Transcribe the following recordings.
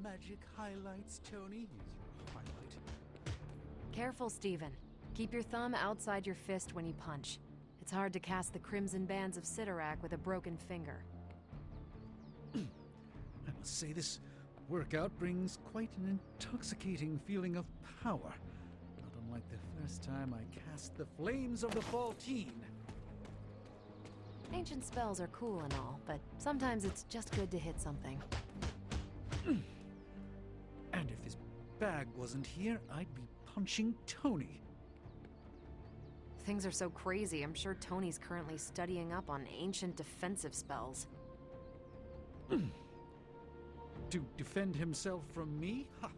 magic highlights, Tony. Here's your highlight. Careful, Steven. Keep your thumb outside your fist when you punch. It's hard to cast the Crimson Bands of Cyttorak with a broken finger. I must say this workout brings quite an intoxicating feeling of power. Not unlike the first time I cast the Flames of the Faltine. Ancient spells are cool and all, but sometimes it's just good to hit something. And if this bag wasn't here, I'd be punching Tony. Things are so crazy, I'm sure Tony's currently studying up on ancient defensive spells. To defend himself from me? Ha!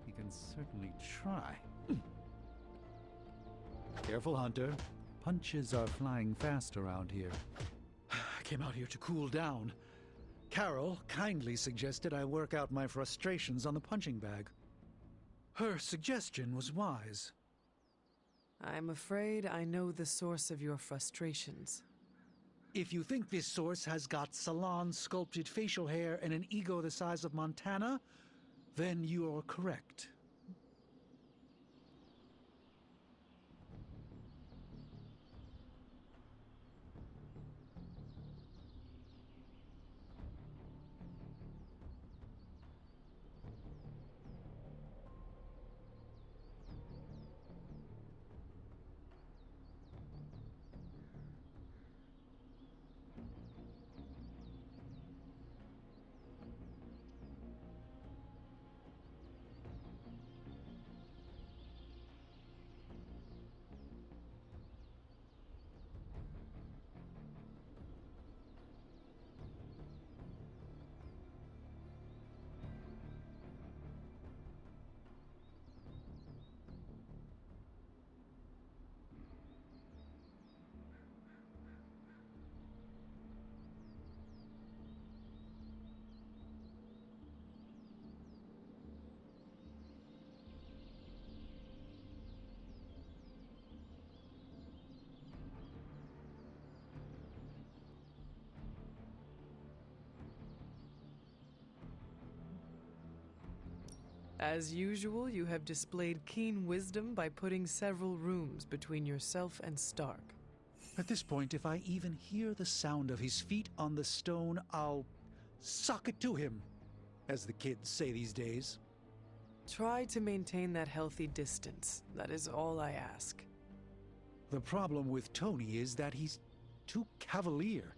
He can certainly try. Careful, Hunter. Punches are flying fast around here. I came out here to cool down. Carol kindly suggested I work out my frustrations on the punching bag. Her suggestion was wise. I'm afraid I know the source of your frustrations. If you think this source has got salon-sculpted facial hair and an ego the size of Montana, then you're correct. As usual, you have displayed keen wisdom by putting several rooms between yourself and Stark. At this point, if I even hear the sound of his feet on the stone, I'll sock it to him, as the kids say these days. Try to maintain that healthy distance. That is all I ask. The problem with Tony is that he's too cavalier.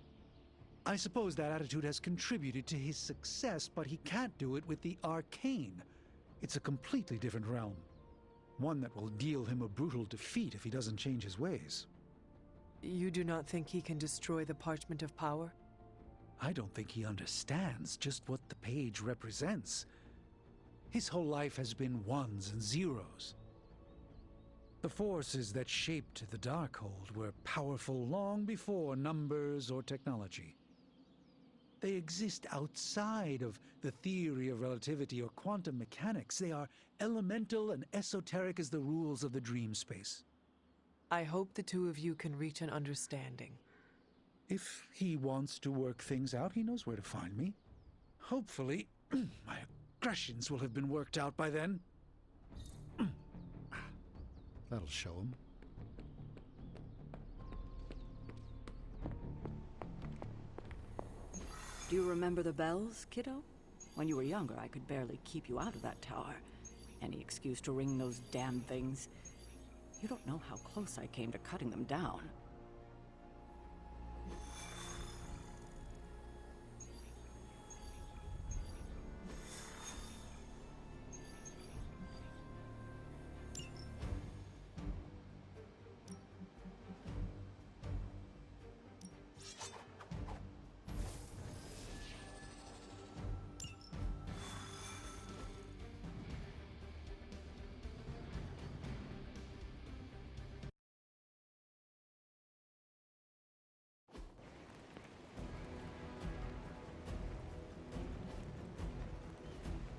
I suppose that attitude has contributed to his success, but he can't do it with the arcane. It's a completely different realm. One that will deal him a brutal defeat if he doesn't change his ways. You do not think he can destroy the Parchment of Power? I don't think he understands just what the page represents. His whole life has been ones and zeros. The forces that shaped the Darkhold were powerful long before numbers or technology. They exist outside of the theory of relativity or quantum mechanics. They are elemental and esoteric as the rules of the dream space. I hope the two of you can reach an understanding. If he wants to work things out, he knows where to find me. Hopefully, my aggressions will have been worked out by then. That'll show him. Do you remember the bells, kiddo? When you were younger, I could barely keep you out of that tower. Any excuse to ring those damn things. You don't know how close I came to cutting them down.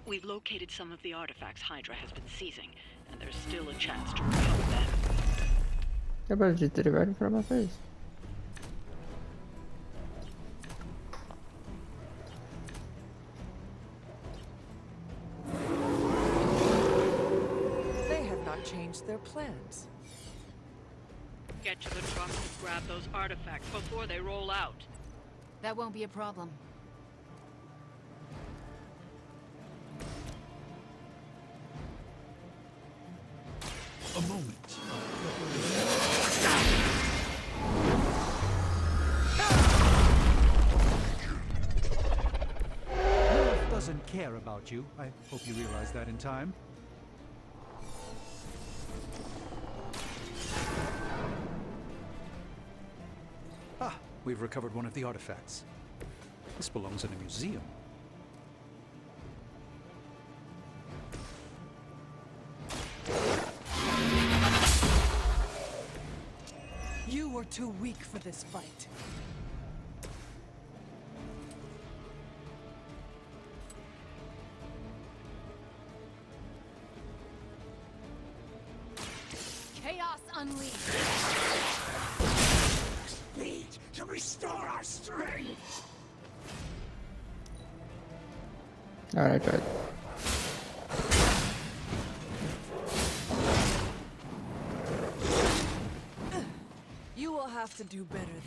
We've located some of the artifacts Hydra has been seizing, and there's still a chance to recover them. Yeah, but you did it right in front of my face. changed their plans. Get to the truck and grab those artifacts before they roll out. That won't be a problem. A moment. Lilith doesn't care about you. I hope you realize that in time. Ah, we've recovered one of the artifacts. This belongs in a museum. You were too weak for this fight. Chaos unleashed! Speed to restore our strength! Alright, I tried. You will have to do better than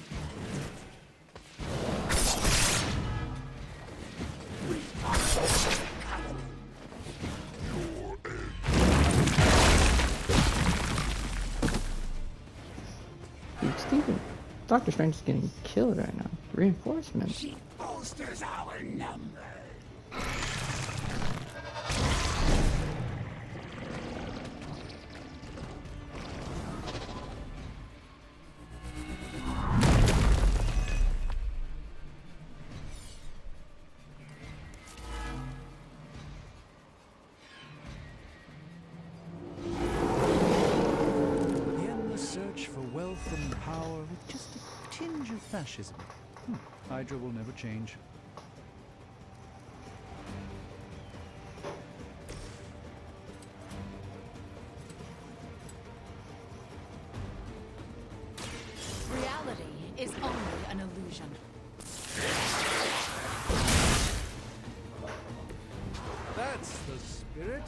Dude, Steven, Doctor Strange is getting killed right now. Reinforcements. She bolsters our number. In the search for wealth and power with just a tinge of fascism. Hydra will never change. Reality is only an illusion. That's the spirit.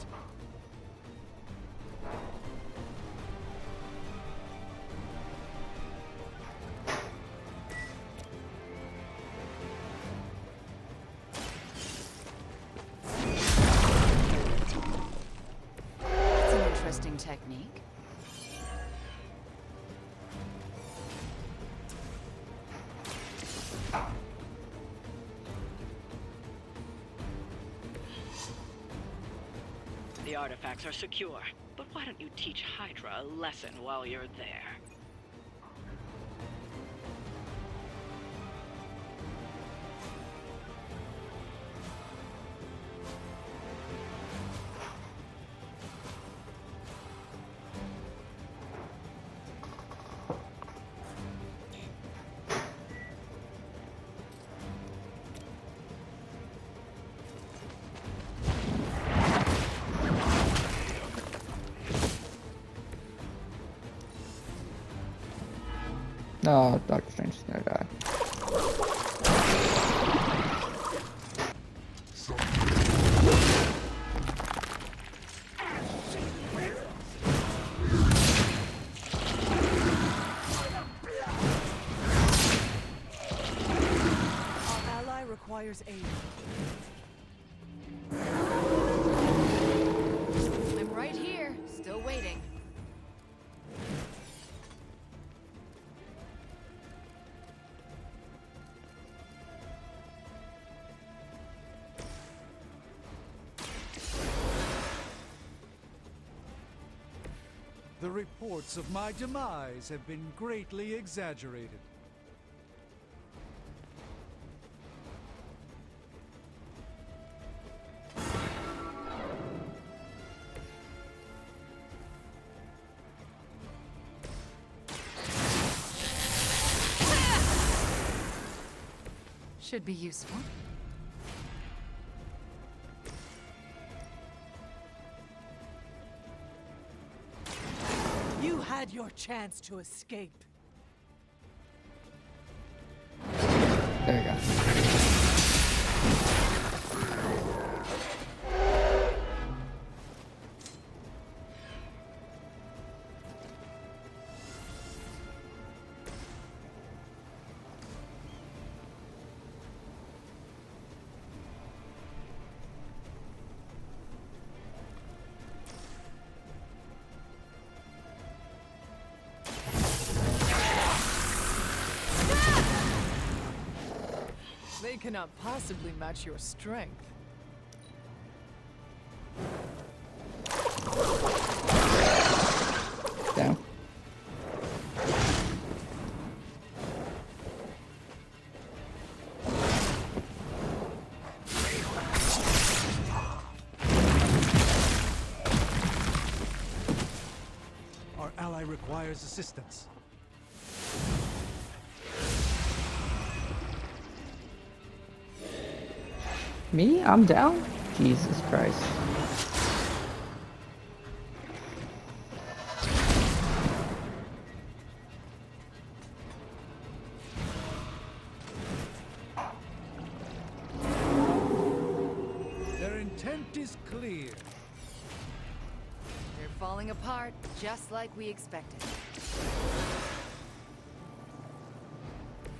It's an interesting technique. The artifacts are secure, but why don't you teach Hydra a lesson while you're there? No, Doctor Strange is gonna die. our ally requires aid. I'm right here, still waiting. The reports of my demise have been greatly exaggerated. Should be useful. You had your chance to escape. There we go. cannot possibly match your strength. Down. Our ally requires assistance. Me? I'm down? Jesus Christ. Their intent is clear. They're falling apart, just like we expected.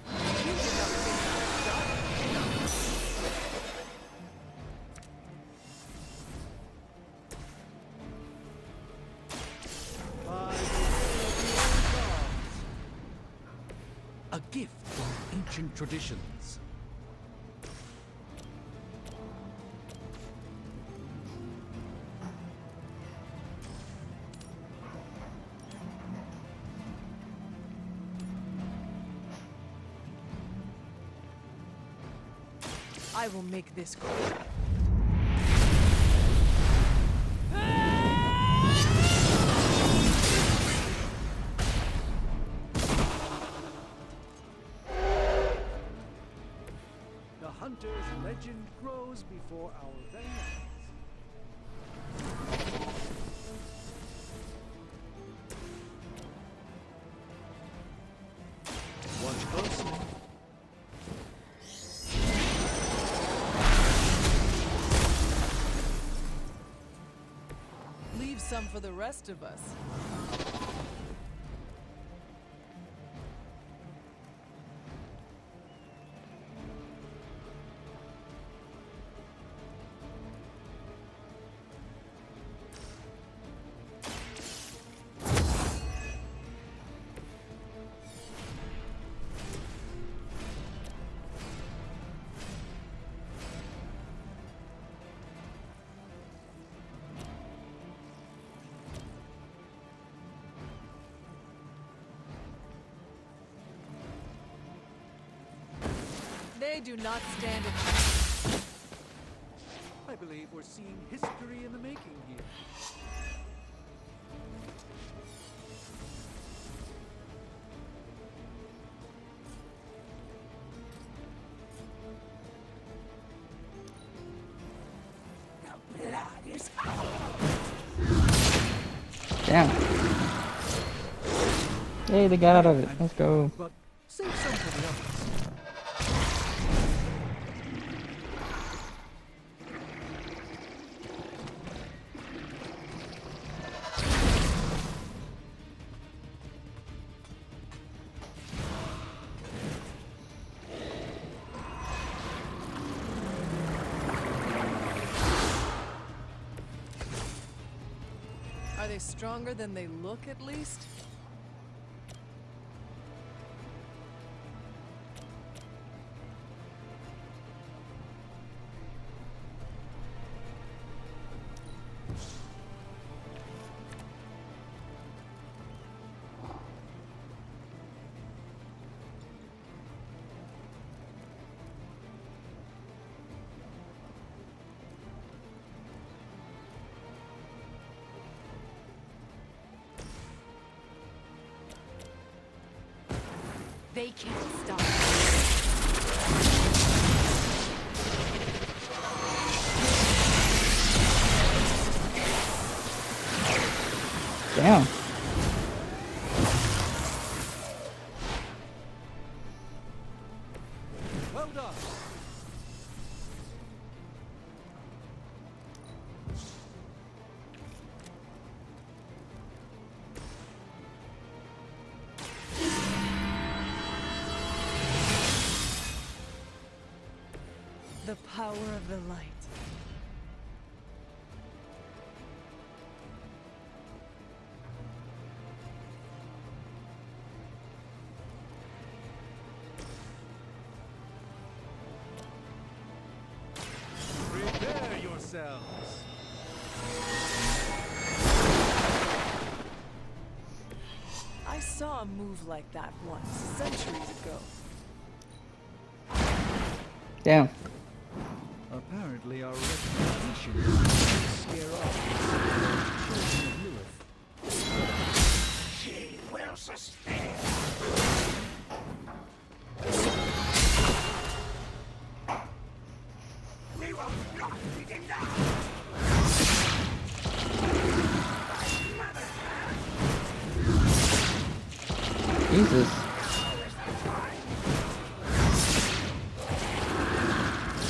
You did not think I would stop. A gift from ancient traditions. I will make this quick. The hunter's legend grows before our very eyes. Watch closely. Leave some for the rest of us. They do not stand a chance. I believe we're seeing history in the making here. Damn. Hey, they got out of it. Let's go. But save some for the others. Are they stronger than they look, at least? They can't stop us. Damn. Well done. The power of the light. yourselves. I saw a move like that once, centuries ago. Damn. Apparently our reputation is to scare off the children of Lilith. She will sustain. We will not be denied. Jesus.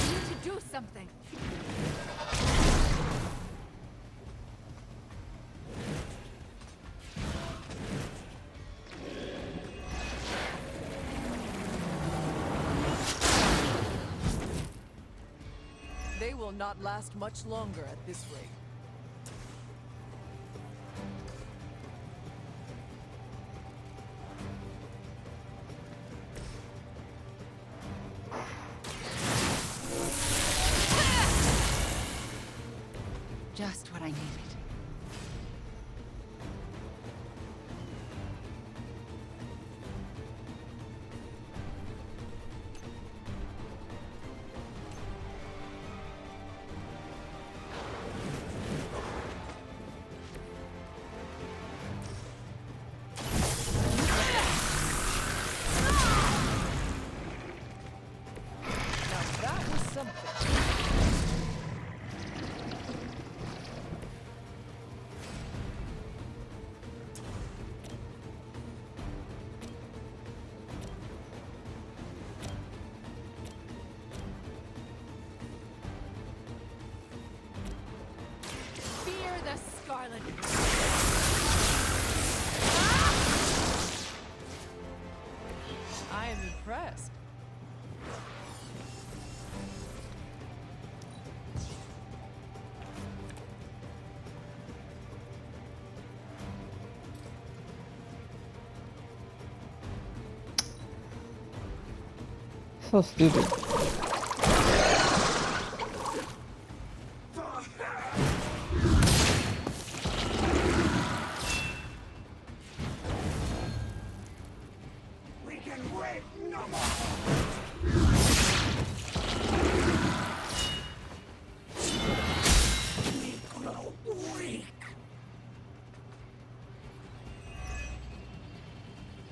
You need to do something. They will not last much longer at this rate. Just what I needed. Now that was something. Fear the Scarlet. I am impressed. So stupid. We can wait no more. We grow weak.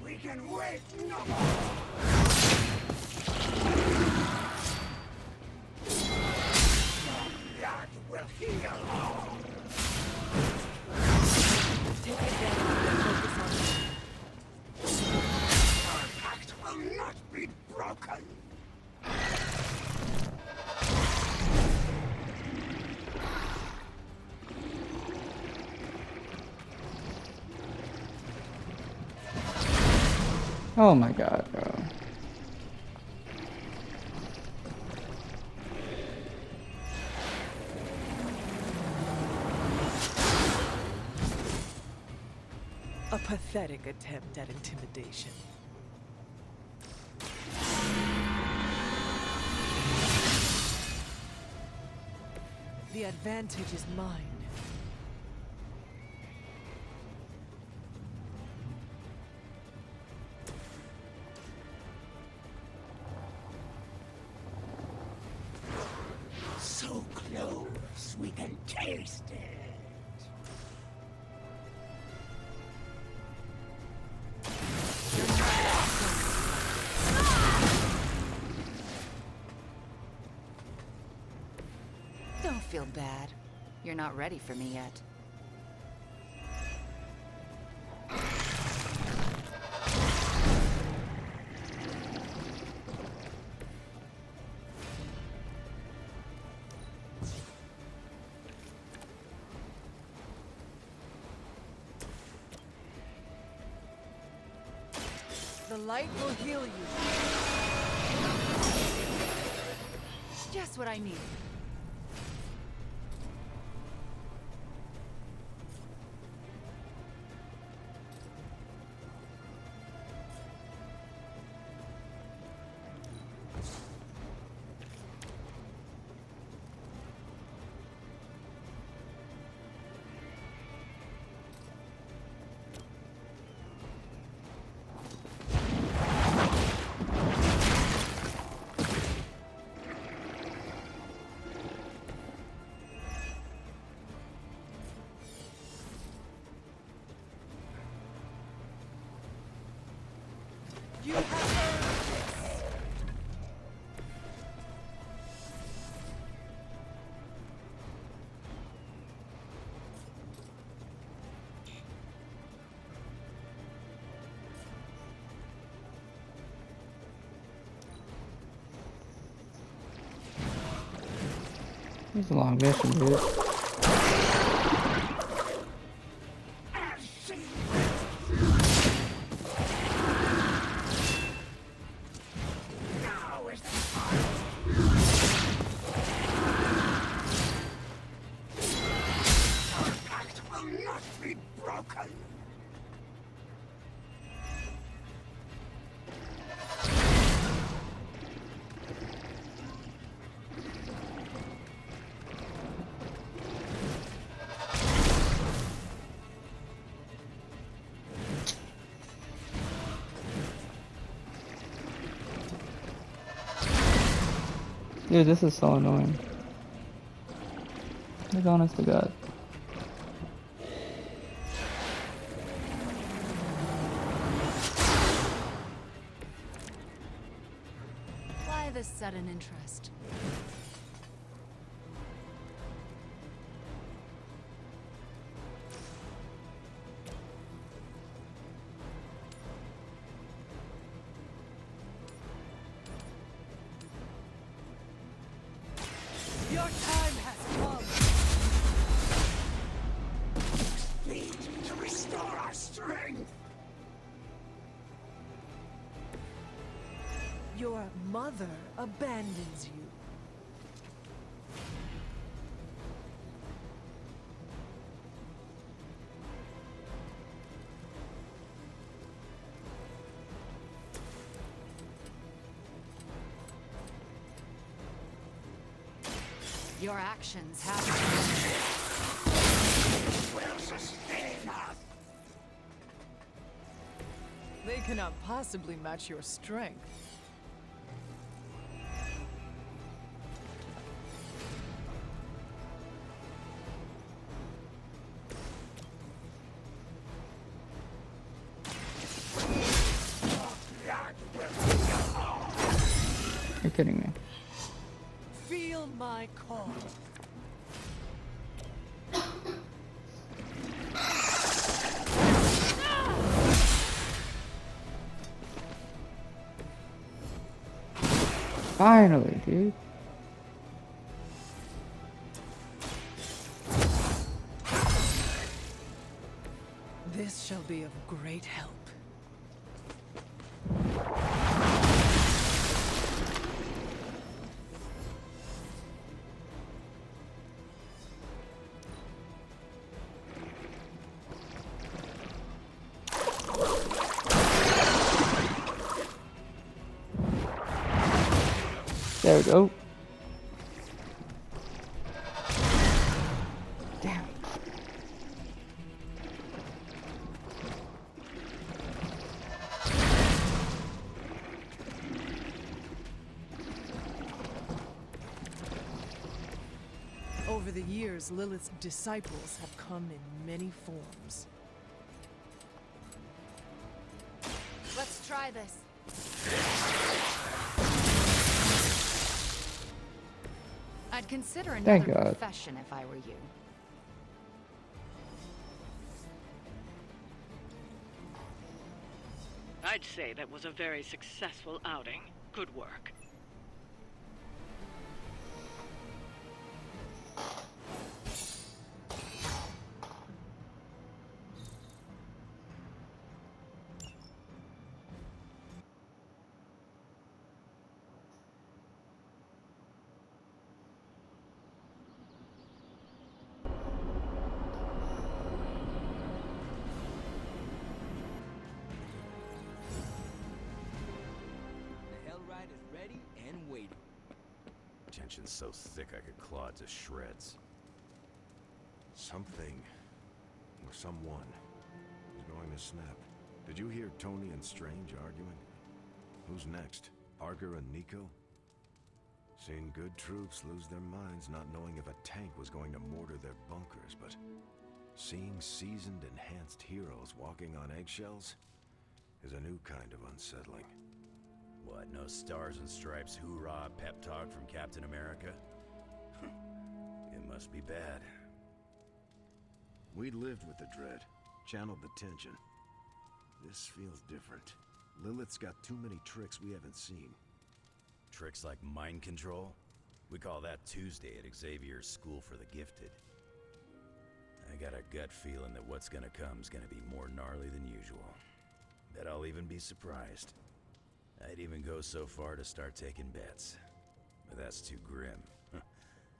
We can wait no more. That will heal all. Take advantage and focus on Our pact will not be broken. Oh my god, bro. a pathetic attempt at intimidation. The advantage is mine. So close, we can taste it. Don't feel bad. You're not ready for me yet. The light will heal you. Just what I need. It's a long mission, dude. Dude, this is so annoying. Like, honest to God. Why this sudden interest? Your time has come. Need to restore our strength. Your mother abandons you. Your actions have... Will sustain us. They cannot possibly match your strength. You're kidding me. Feel my call. Finally, dude. This shall be of great help. There we go. Damn. Over the years, Lilith's disciples have come in many forms. Let's try this. I'd consider another Thank God. profession if I were you. I'd say that was a very successful outing. Good work. Tension's so thick I could claw it to shreds. Something, or someone, is going to snap. Did you hear Tony and Strange arguing? Who's next? Parker and Nico? Seen good troops lose their minds not knowing if a tank was going to mortar their bunkers, but seeing seasoned, enhanced heroes walking on eggshells is a new kind of unsettling. What, no stars and stripes hoorah pep talk from Captain America? It must be bad. We lived with the dread, channeled the tension. This feels different. Lilith's got too many tricks we haven't seen. Tricks like mind control? We call that Tuesday at Xavier's School for the Gifted. I got a gut feeling that what's gonna come's gonna be more gnarly than usual. Bet I'll even be surprised. I'd even go so far to start taking bets. But that's too grim,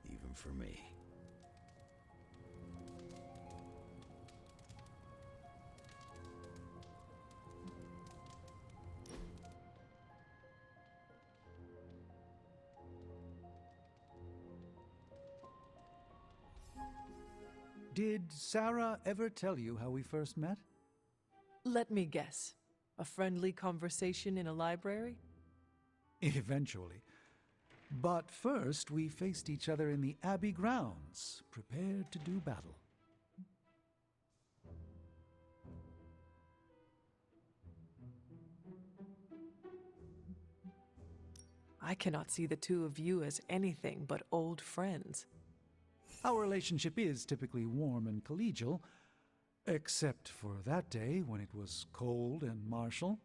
even for me. Did Sarah ever tell you how we first met? Let me guess. A friendly conversation in a library? Eventually. But first, we faced each other in the Abbey grounds, prepared to do battle. I cannot see the two of you as anything but old friends. Our relationship is typically warm and collegial, except for that day when it was cold and martial.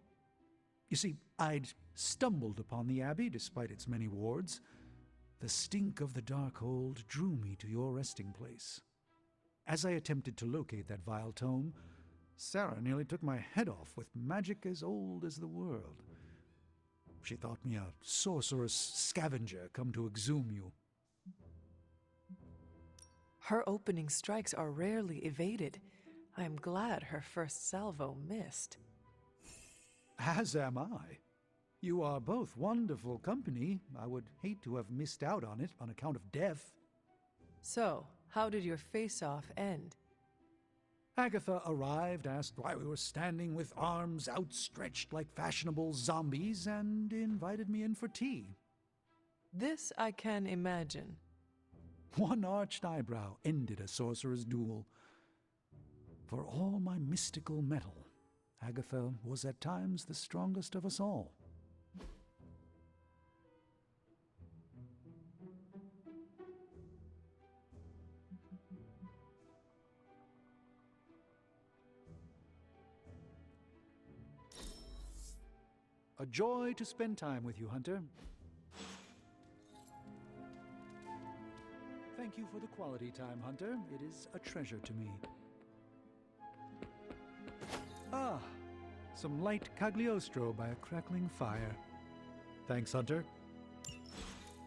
You see, I'd stumbled upon the Abbey despite its many wards. The stink of the Darkhold drew me to your resting place. As I attempted to locate that vile tome, Sarah nearly took my head off with magic as old as the world. She thought me a sorcerous scavenger come to exhume you. Her opening strikes are rarely evaded. I am glad her first salvo missed. As am I. You are both wonderful company. I would hate to have missed out on it on account of death. So, how did your face-off end? Agatha arrived, asked why we were standing with arms outstretched like fashionable zombies, and invited me in for tea. This I can imagine. One arched eyebrow ended a sorcerer's duel. For all my mystical mettle, Agatha was at times the strongest of us all. A joy to spend time with you, Hunter. Thank you for the quality time, Hunter. It is a treasure to me. Ah, some light Cagliostro by a crackling fire. Thanks, Hunter.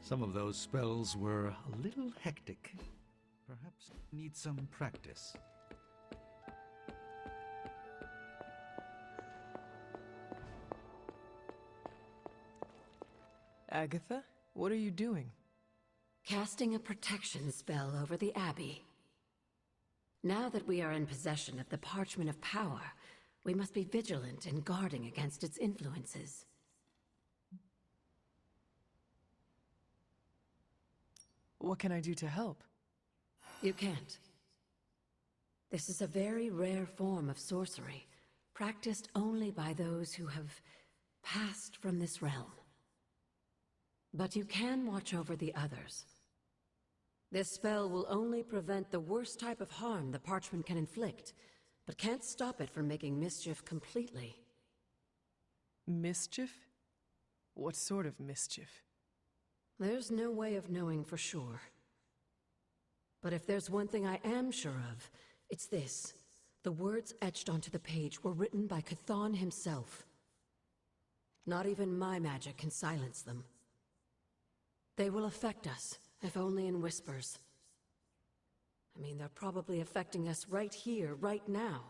Some of those spells were a little hectic. Perhaps need some practice. Agatha, what are you doing? Casting a protection spell over the Abbey. Now that we are in possession of the Parchment of Power, we must be vigilant in guarding against its influences. What can I do to help? You can't. This is a very rare form of sorcery, practiced only by those who have passed from this realm. But you can watch over the others. This spell will only prevent the worst type of harm the parchment can inflict, but can't stop it from making mischief completely. Mischief? What sort of mischief? There's no way of knowing for sure. But if there's one thing I am sure of, it's this. The words etched onto the page were written by Chthon himself. Not even my magic can silence them. They will affect us, if only in whispers. I mean, they're probably affecting us right here, right now,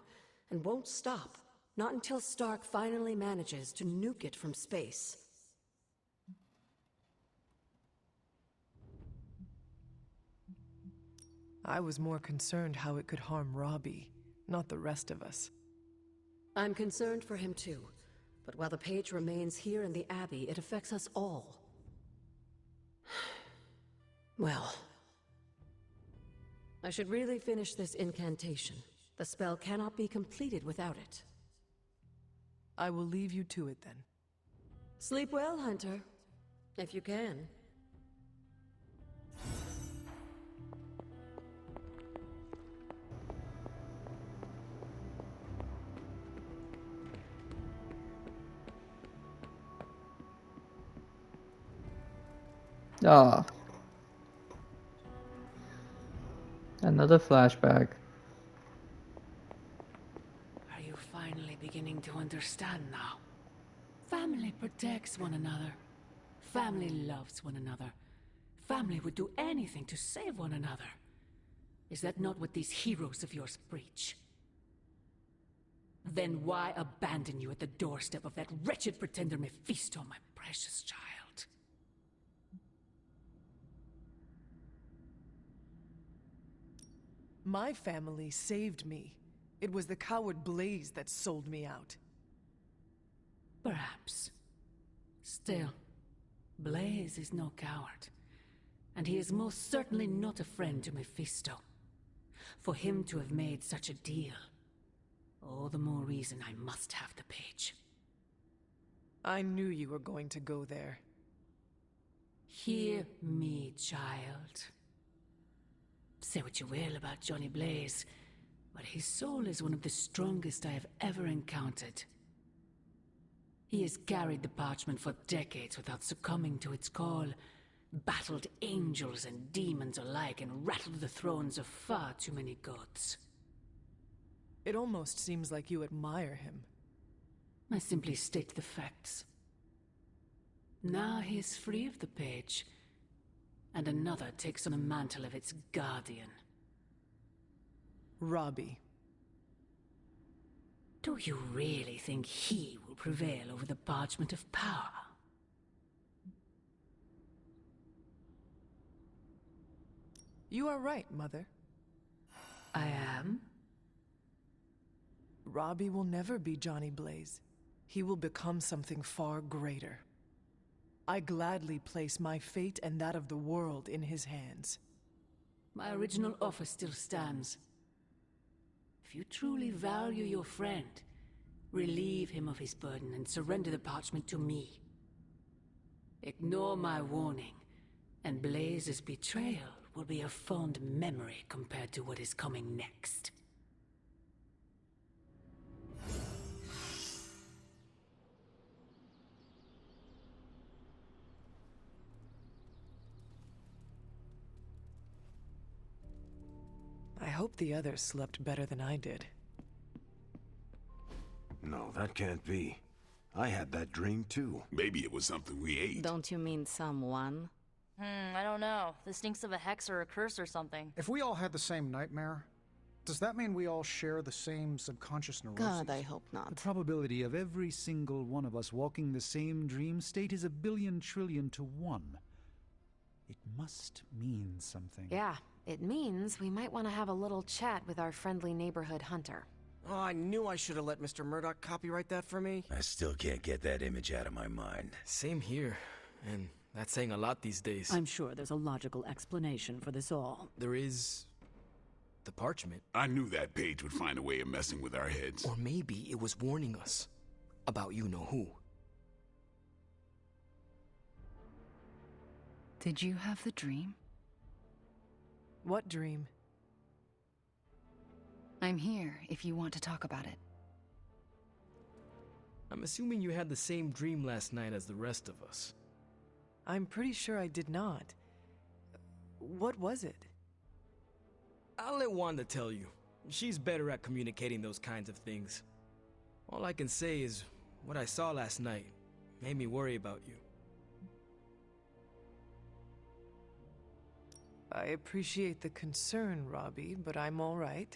and won't stop. Not until Stark finally manages to nuke it from space. I was more concerned how it could harm Robbie, not the rest of us. I'm concerned for him too, but while the page remains here in the Abbey, it affects us all. Well, I should really finish this incantation. The spell cannot be completed without it. I will leave you to it then. Sleep well, Hunter. If you can. Ah, Another flashback. Are you finally beginning to understand now? Family protects one another. Family loves one another. Family would do anything to save one another. Is that not what these heroes of yours preach? Then why abandon you at the doorstep of that wretched pretender Mephisto, my precious child? My family saved me. It was the coward Blaze that sold me out. Perhaps. Still, Blaze is no coward. And he is most certainly not a friend to Mephisto. For him to have made such a deal, all the more reason I must have the page. I knew you were going to go there. Hear me, child. Say what you will about Johnny Blaze, but his soul is one of the strongest I have ever encountered. He has carried the parchment for decades without succumbing to its call, battled angels and demons alike, and rattled the thrones of far too many gods. It almost seems like you admire him. I simply state the facts. Now he is free of the page, and another takes on the mantle of its guardian. Robbie. Do you really think he will prevail over the Parchment of Power? You are right, Mother. I am? Robbie will never be Johnny Blaze. He will become something far greater. I gladly place my fate and that of the world in his hands. My original offer still stands. If you truly value your friend, relieve him of his burden and surrender the parchment to me. Ignore my warning, and Blaze's betrayal will be a fond memory compared to what is coming next. I hope the others slept better than I did. No, that can't be. I had that dream too. Maybe it was something we ate. Don't you mean someone? I don't know. This stinks of a hex or a curse or something. If we all had the same nightmare, does that mean we all share the same subconscious neuroses? God, I hope not. The probability of every single one of us walking the same dream state is 1,000,000,000,000,000 to 1. It must mean something. Yeah, it means we might want to have a little chat with our friendly neighborhood hunter. Oh, I knew I should have let Mr. Murdoch copyright that for me. I still can't get that image out of my mind. Same here. And that's saying a lot these days. I'm sure there's a logical explanation for this all. There is... the parchment. I knew that page would find a way of messing with our heads. Or maybe it was warning us about you-know-who. Did you have the dream? What dream? I'm here if you want to talk about it. I'm assuming you had the same dream last night as the rest of us. I'm pretty sure I did not. What was it? I'll let Wanda tell you. She's better at communicating those kinds of things. All I can say is, what I saw last night made me worry about you. I appreciate the concern, Robbie, but I'm all right.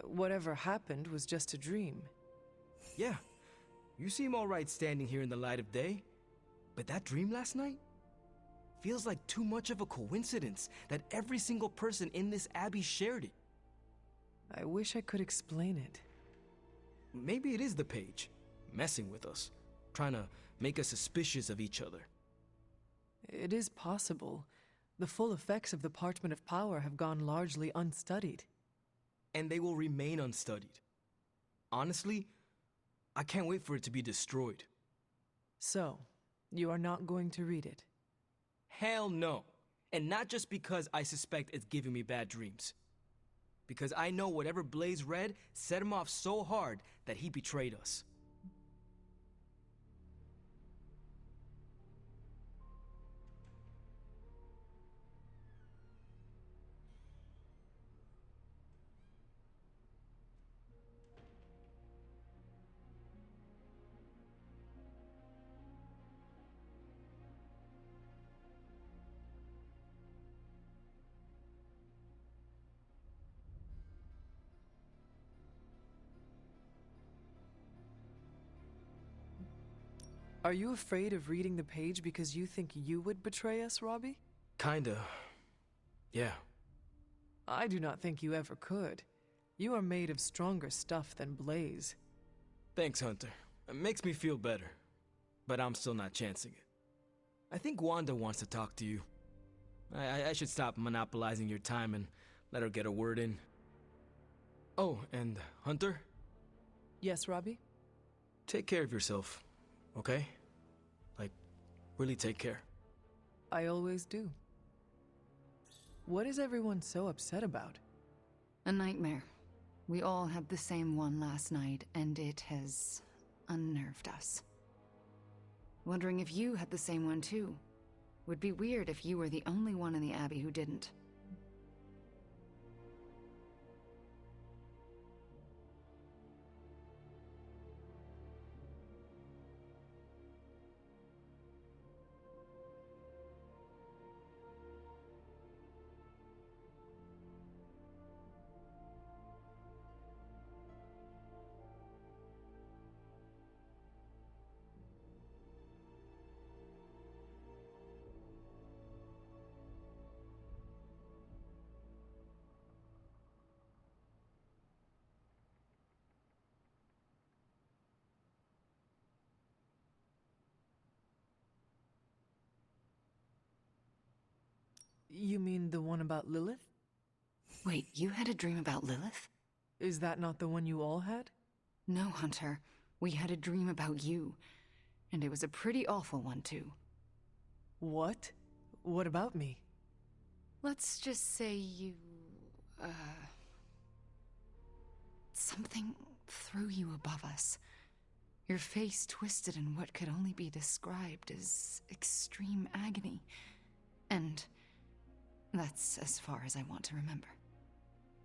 Whatever happened was just a dream. Yeah, you seem all right standing here in the light of day. But that dream last night? Feels like too much of a coincidence that every single person in this abbey shared it. I wish I could explain it. Maybe it is the page, messing with us, trying to make us suspicious of each other. It is possible. The full effects of the Parchment of Power have gone largely unstudied. And they will remain unstudied. Honestly, I can't wait for it to be destroyed. So, you are not going to read it? Hell no. And not just because I suspect it's giving me bad dreams. Because I know whatever Blaze read set him off so hard that he betrayed us. Are you afraid of reading the page because you think you would betray us, Robbie? Kinda. Yeah. I do not think you ever could. You are made of stronger stuff than Blaze. Thanks, Hunter. It makes me feel better. But I'm still not chancing it. I think Wanda wants to talk to you. I should stop monopolizing your time and let her get a word in. Oh, and Hunter? Yes, Robbie? Take care of yourself, okay? Like, really take care. I always do. What is everyone so upset about? A nightmare. We all had the same one last night, and it has unnerved us. Wondering if you had the same one too. Would be weird if you were the only one in the Abbey who didn't. You mean the one about Lilith? Wait, you had a dream about Lilith? Is that not the one you all had? No, Hunter. We had a dream about you. And it was a pretty awful one, too. What? What about me? Let's just say you... something threw you above us. Your face twisted in what could only be described as extreme agony. And that's as far as I want to remember.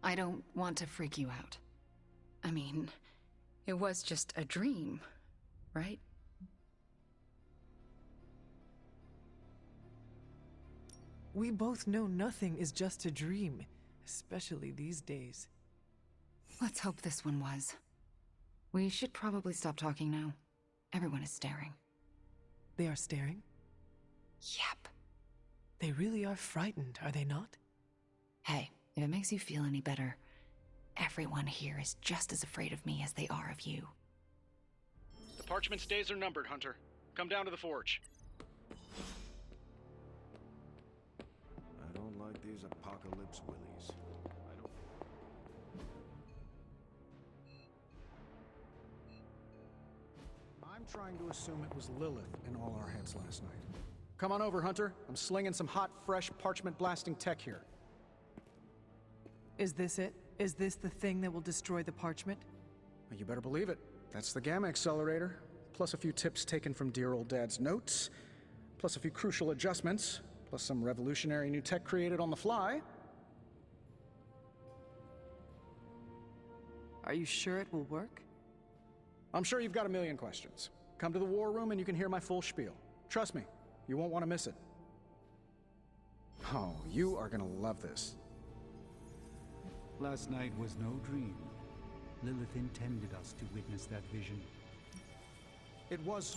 I don't want to freak you out. I mean, it was just a dream, right? We both know nothing is just a dream, especially these days. Let's hope this one was. We should probably stop talking now. Everyone is staring. They are staring? Yep. They really are frightened, are they not? Hey, if it makes you feel any better, everyone here is just as afraid of me as they are of you. The parchment stays are numbered, Hunter. Come down to the forge. I don't like these apocalypse willies. I'm trying to assume it was Lilith in all our heads last night. Come on over, Hunter. I'm slinging some hot, fresh parchment blasting tech here. Is this it? Is this the thing that will destroy the parchment? Well, you better believe it. That's the Gamma Accelerator. Plus a few tips taken from dear old Dad's notes. Plus a few crucial adjustments. Plus some revolutionary new tech created on the fly. Are you sure it will work? I'm sure you've got a million questions. Come to the war room and you can hear my full spiel. Trust me, you won't want to miss it. Oh, you are gonna love this. Last night was no dream. Lilith intended us to witness that vision. It was...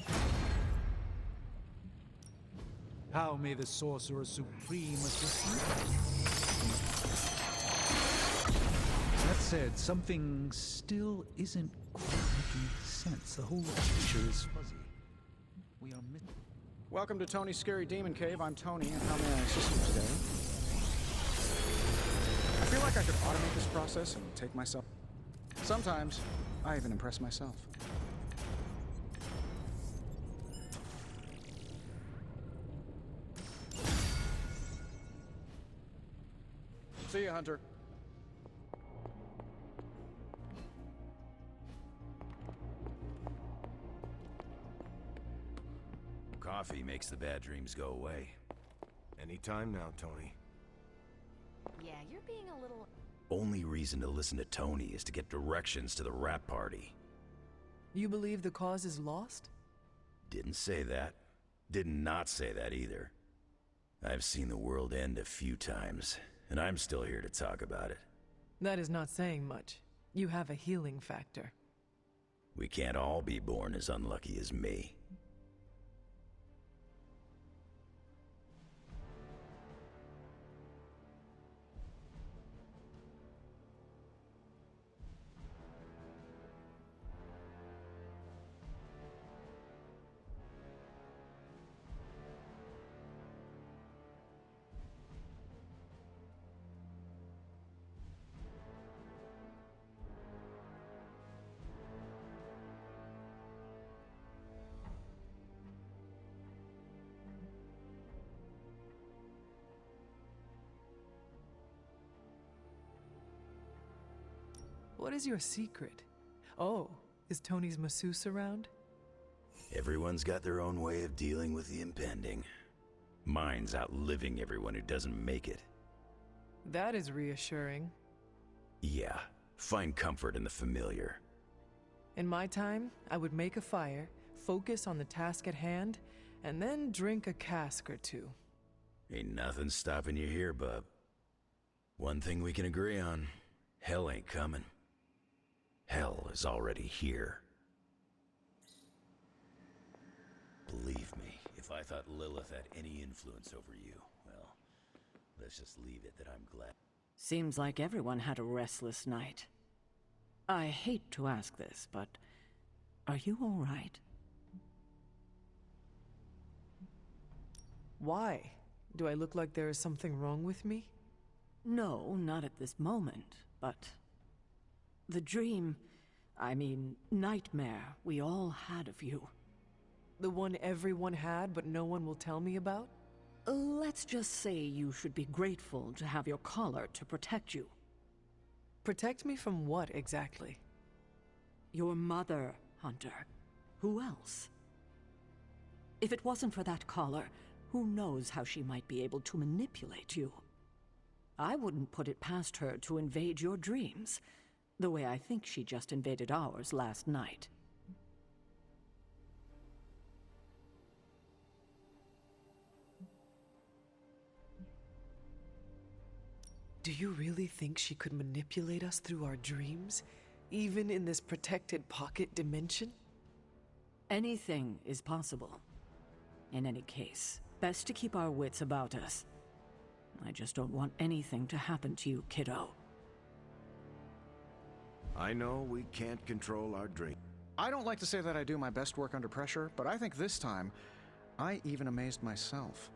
How may the Sorcerer Supreme assist you? That said, something still isn't quite making sense. The whole picture is fuzzy. We are missing... Welcome to Tony's Scary Demon Cave. I'm Tony, and how may I assist you today? I feel like I could automate this process and take myself... Sometimes, I even impress myself. See you, Hunter. Coffee makes the bad dreams go away. Anytime now, Tony. Yeah, you're being a little... Only reason to listen to Tony is to get directions to the rap party. You believe the cause is lost? Didn't say that. Did not say that either. I've seen the world end a few times, and I'm still here to talk about it. That is not saying much. You have a healing factor. We can't all be born as unlucky as me. What is your secret? Oh, is Tony's masseuse around? Everyone's got their own way of dealing with the impending. Mine's outliving everyone who doesn't make it. That is reassuring. Yeah, find comfort in the familiar. In my time, I would make a fire, focus on the task at hand, and then drink a cask or two. Ain't nothing stopping you here, bub. One thing we can agree on, hell ain't coming. Hell is already here. Believe me, if I thought Lilith had any influence over you, well, let's just leave it that I'm glad. Seems like everyone had a restless night. I hate to ask this, but are you all right? Why? Do I look like there is something wrong with me? No, not at this moment, but the dream, I mean, nightmare we all had of you. The one everyone had, but no one will tell me about? Let's just say you should be grateful to have your collar to protect you. Protect me from what, exactly? Your mother, Hunter. Who else? If it wasn't for that collar, who knows how she might be able to manipulate you? I wouldn't put it past her to invade your dreams, the way I think she just invaded ours last night. Do you really think she could manipulate us through our dreams, even in this protected pocket dimension? Anything is possible. In any case, best to keep our wits about us. I just don't want anything to happen to you, kiddo. I know we can't control our dream. I don't like to say that I do my best work under pressure, but I think this time, I even amazed myself.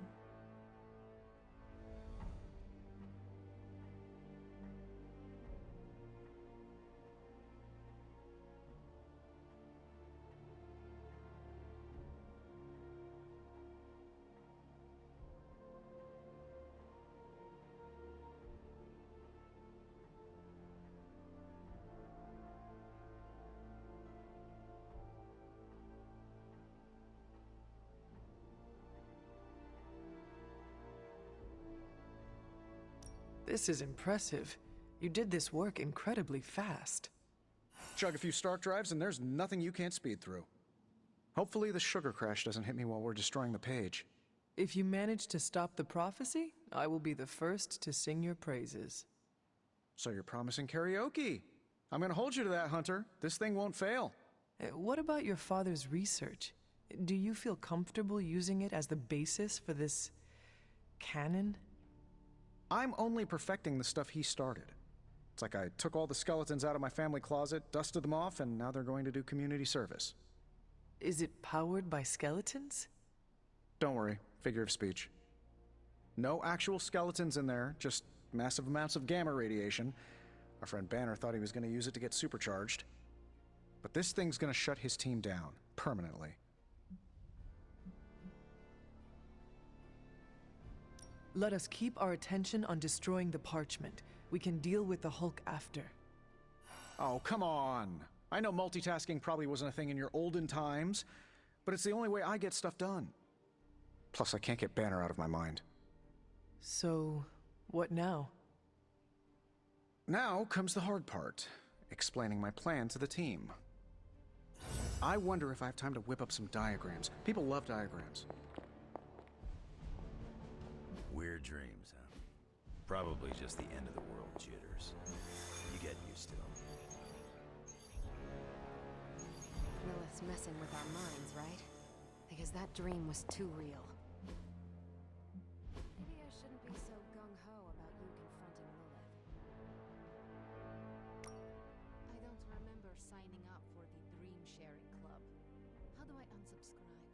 This is impressive. You did this work incredibly fast. Chug a few Stark drives and there's nothing you can't speed through. Hopefully the sugar crash doesn't hit me while we're destroying the page. If you manage to stop the prophecy, I will be the first to sing your praises. So you're promising karaoke. I'm gonna hold you to that, Hunter. This thing won't fail. What about your father's research? Do you feel comfortable using it as the basis for this canon? I'm only perfecting the stuff he started. It's like I took all the skeletons out of my family closet, dusted them off, and now they're going to do community service. Is it powered by skeletons? Don't worry, figure of speech. No actual skeletons in there, just massive amounts of gamma radiation. Our friend Banner thought he was going to use it to get supercharged. But this thing's going to shut his team down, permanently. Let us keep our attention on destroying the parchment. We can deal with the Hulk after. Oh, come on! I know multitasking probably wasn't a thing in your olden times, but it's the only way I get stuff done. Plus, I can't get Banner out of my mind. So, what now? Now comes the hard part, explaining my plan to the team. I wonder if I have time to whip up some diagrams. People love diagrams. Weird dreams, huh? Probably just the end of the world jitters. You get used to them. Lilith's messing with our minds, right? Because that dream was too real. Maybe I shouldn't be so gung-ho about you confronting Lilith. I don't remember signing up for the Dream Sharing Club. How do I unsubscribe?